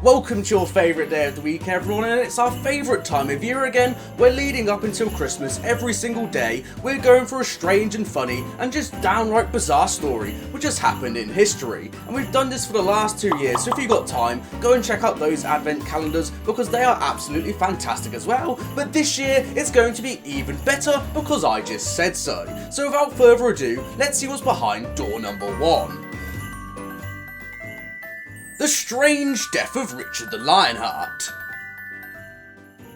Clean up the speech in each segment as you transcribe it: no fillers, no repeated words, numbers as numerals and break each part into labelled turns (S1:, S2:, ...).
S1: Welcome to your favourite day of the week, everyone, and it's our favourite time of year again. We're leading up until Christmas every single day. We're going for a strange and funny and just downright bizarre story which has happened in history. And we've done this for the last 2 years, so if you've got time, go and check out those advent calendars because they are absolutely fantastic as well. But this year, it's going to be even better because I just said so. So without further ado, let's see what's behind door number 1. The strange death of Richard the Lionheart.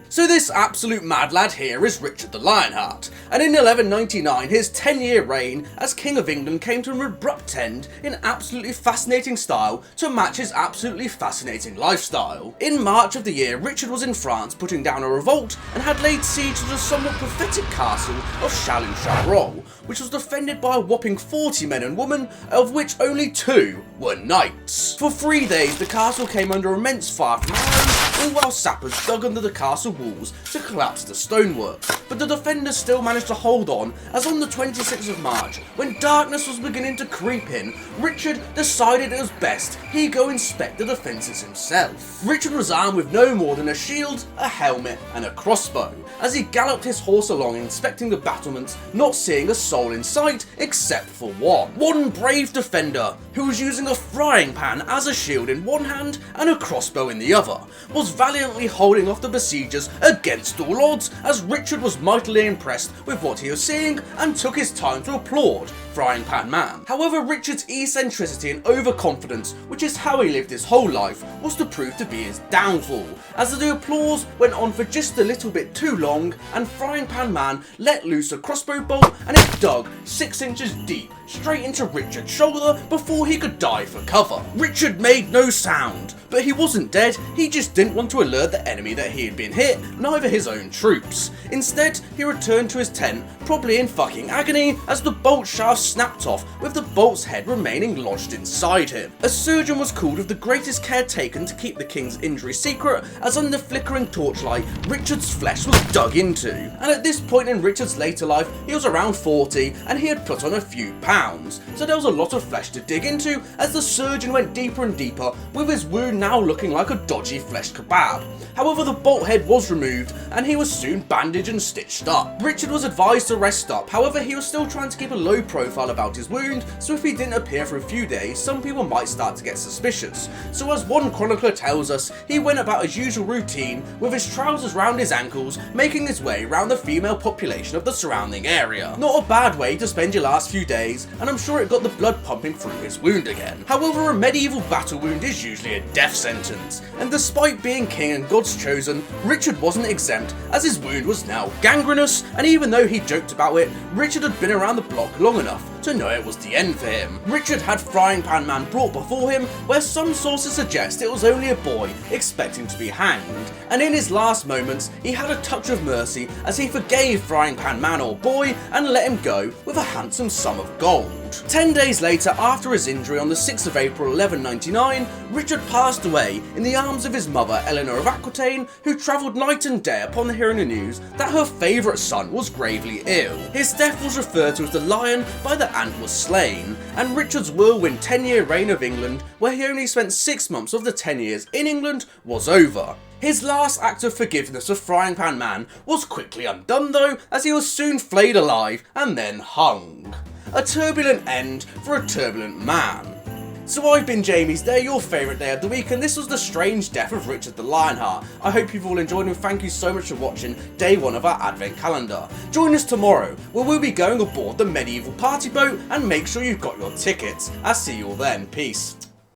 S1: So this absolute mad lad here is Richard the Lionheart, and in 1199 his 10-year reign as King of England came to an abrupt end in absolutely fascinating style to match his absolutely fascinating lifestyle. In March of the year, Richard was in France putting down a revolt and had laid siege to the somewhat pathetic castle of chabrol, which was defended by a whopping 40 men and women, of which only 2 were knights. For 3 days the castle came under immense fire from arrows, all while sappers dug under the castle walls to collapse the stonework. But the defenders still managed to hold on, as on the 26th of March, when darkness was beginning to creep in, Richard decided it was best he go inspect the defences himself. Richard was armed with no more than a shield, a helmet and a crossbow, as he galloped his horse along inspecting the battlements, not seeing a soul in sight except for one brave defender, who was using a frying pan as a shield in one hand and a crossbow in the other, was valiantly holding off the besiegers against all odds, as Richard was mightily impressed with what he was seeing and took his time to applaud Frying Pan Man. However, Richard's eccentricity and overconfidence, which is how he lived his whole life, was to prove to be his downfall, as the applause went on for just a little bit too long and Frying Pan Man let loose a crossbow bolt and it dug 6 inches deep straight into Richard's shoulder before he could dive for cover. Richard made no sound, but he wasn't dead, he just didn't want to alert the enemy that he had been hit, neither his own troops. Instead, he returned to his tent, probably in fucking agony, as the bolt shaft snapped off with the bolt's head remaining lodged inside him. A surgeon was called with the greatest care taken to keep the king's injury secret, as under flickering torchlight, Richard's flesh was dug into. And at this point in Richard's later life, he was around 40 and he had put on a few pounds, so there was a lot of flesh to dig into as the surgeon went deeper and deeper, with his wound now looking like a dodgy flesh kebab. However, the bolt head was removed and he was soon bandaged and stitched up. Richard was advised to rest up, however he was still trying to keep a low profile about his wound, so if he didn't appear for a few days, some people might start to get suspicious. So as one chronicler tells us, he went about his usual routine with his trousers round his ankles, making his way around the female population of the surrounding area. Not a bad way to spend your last few days, and I'm sure it got the blood pumping through his wound again. However, a medieval battle wound is usually a death sentence, and despite being king and God's chosen, Richard wasn't exempt, as his wound was now gangrenous, and even though he joked about it, Richard had been around the block long enough to know it was the end for him. Richard had Frying Pan Man brought before him, where some sources suggest it was only a boy expecting to be hanged, and in his last moments he had a touch of mercy as he forgave Frying Pan Man or boy and let him go with a handsome sum of gold. 10 days later, after his injury on the 6th of April 1199, Richard passed away in the arms of his mother Eleanor of Aquitaine, who travelled night and day upon hearing the news that her favourite son was gravely ill. His death was referred to as the lion by the ant was slain, and Richard's whirlwind 10-year reign of England, where he only spent 6 months of the 10 years in England, was over. His last act of forgiveness of Frying Pan Man was quickly undone though, as he was soon flayed alive and then hung. A turbulent end for a turbulent man. So I've been Jamie's Day, your favourite day of the week, and this was the strange death of Richard the Lionheart. I hope you've all enjoyed and thank you so much for watching day 1 of our advent calendar. Join us tomorrow, where we'll be going aboard the medieval party boat, and make sure you've got your tickets. I'll see you all then, peace.